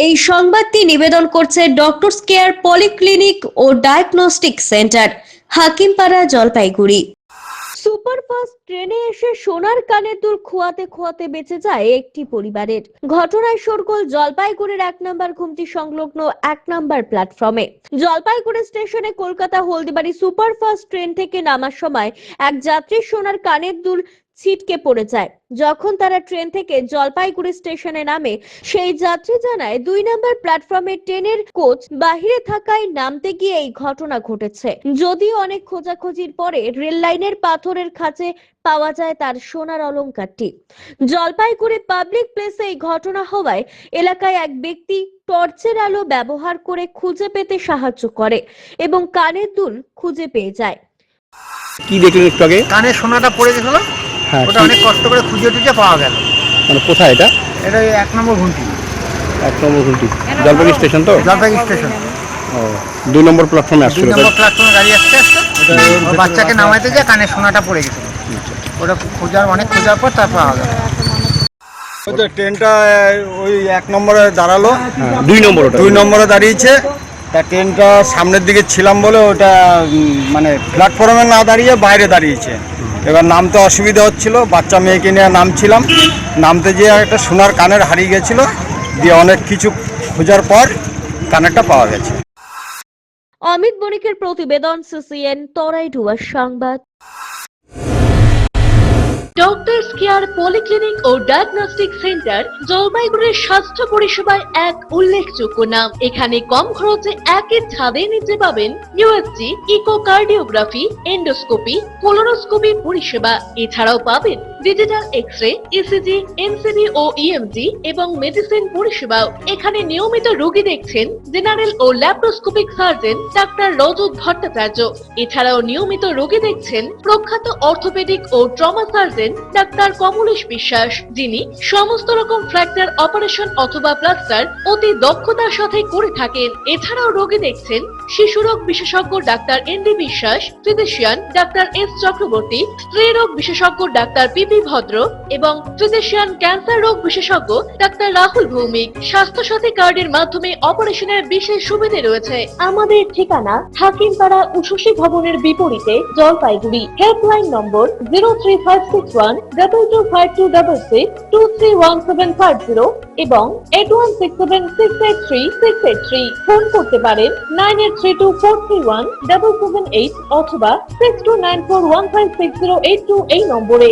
এই সংবাদটি নিবেদন করছে ডক্টরস কেয়ার পলিক্লিনিক ও diagnostic centre, Hakimpara, Jalpaiguri. Superfast ট্রেনে এসে সোনার কানের দুল খোয়াতে খোয়াতে বেঁচে যায় একটি পরিবারের। ঘটনায় শোরগোল জলপাইগুড়ির 1 নম্বর ঘুমটি সংলগ্ন 1 নম্বর প্ল্যাটফর্মে। জলপাইগুড়ি স্টেশনে কলকাতা হলদিবাড়ি সুপারফাস্ট ট্রেন থেকে নামার সময় এক যাত্রীর সোনার কানের দুল ছিটকে পড়ে যায়। যখন তারা ট্রেন থেকে জলপাইগুড়ি স্টেশনে নামে, সেই যাত্রী জানায় 2 নম্বর প্ল্যাটফর্মে ট্রেনের কোচ বাহিরে থাকায় নামতে গিয়ে এই ঘটনা ঘটেছে। যদিও অনেক খোঁজাখুঁজির পরে রেল লাইনের পাথরের খাঁচে পাওয়া যায় তার সোনার অলংকারটি। জলপাইগুড়ি পাবলিক প্লেসে এই ঘটনা হওয়ায় এলাকায় এক ব্যক্তি টর্চের আলো ব্যবহার করে খুঁজে পেতে সাহায্য করে এবং কানের দুল খুঁজে পেয়ে যায়। কি দেখলেন একটু আগে? কানে সোনাটা পড়ে গেছিল। হ্যাঁ, ওটা অনেক কষ্ট করে খুঁজে টুজে পাওয়া গেল। মানে কোথায় এটা? এটা 1 নম্বর ঘুমটি। 1 নম্বর ঘুমটি জলপাইগুড়ি স্টেশন তো? জলপাইগুড়ি স্টেশন। ও, 2 নম্বর প্ল্যাটফর্মে আসছিল। 2 নম্বর প্ল্যাটফর্মে গাড়ি আসছে। ওর বাচ্চাকে নামাইতে গিয়ে কানে সোনাটা পড়ে গেছিল। ওটা অনেক খোঁজার পর তারপর পাওয়া গেল। ট্রেনটা ওই 1 নম্বরে দাঁড়ালো। 2 নম্বরে দাঁড়িয়েছে। তা ট্রেনটা সামনের দিকে ছিলাম বলে ওটা মানে প্ল্যাটফর্মে না দাঁড়িয়ে বাইরে দাঁড়িয়েছে। এবার নামতে অসুবিধা হচ্ছিল, বাচ্চা মেয়েকে নিয়ে নামছিলাম। নামতে যেয়ে একটা সোনার কানের হারিয়ে গেছিলো, দিয়ে অনেক কিছু খোঁজার পর কানেরটা পাওয়া গেছে। অমিত বণিকের প্রতিবেদন, সিসিএন, তরাইডুয়া সংবাদ। ডক্টরস কেয়ার পলিক্লিনিক ও ডায়াগনস্টিক সেন্টার জলপাইগুড়ির স্বাস্থ্য পরিষেবায় এক উল্লেখযোগ্য নাম। এখানে কম খরচে একই ছাদে নিতে পাবেন ইউএসজি, ইকোকার্ডিওগ্রাফি, এন্ডোস্কোপি, কোলোনোস্কোপি পরিষেবা। এছাড়াও পাবেন ডিজিটাল এক্স-রে, ইসিজি, এমসিবি ও ইএমজি এবং মেডিসিন পরিষেবাও। এখানে নিয়মিত রোগী দেখছেন জেনারেল ও ল্যাপ্রোস্কোপিক সার্জন ডাক্তার রজত ভট্টাচার্য। এছাড়াও নিয়মিত রোগী দেখছেন প্রখ্যাত অর্থোপেডিক ও ট্রমা সার্জন ডাক্তার কমলেশ বিশ্বাস, যিনি সমস্ত রকম ফ্র্যাকচার অপারেশন অথবা প্লাস্টার অতি দক্ষতার সাথে করে থাকেন। এছাড়াও রোগী দেখছেন শিশুরোগ বিশেষজ্ঞ ডাক্তার এনডি বিশ্বাস, ফিজিশিয়ান ডাক্তার এস চক্রবর্তী, স্ত্রীরোগ বিশেষজ্ঞ ডাক্তার পিপি ভদ্র এবং ফিজিশিয়ান ক্যান্সার রোগ বিশেষজ্ঞ ডাক্তার রাহুল ভৌমিক। স্বাস্থ্য সাথী কার্ডের মাধ্যমে অপারেশনের বিশেষ সুবিধা রয়েছে। আমাদের ঠিকানা হাকিমপাড়া উষসী ভবনের বিপরীতে, জলপাইগুড়ি। হেল্পলাইন নম্বর 03561225266, 231750 এবং 8167683683। ফোন করতে পারেন 9832431778 অথবা 6294156082 এই নম্বরে।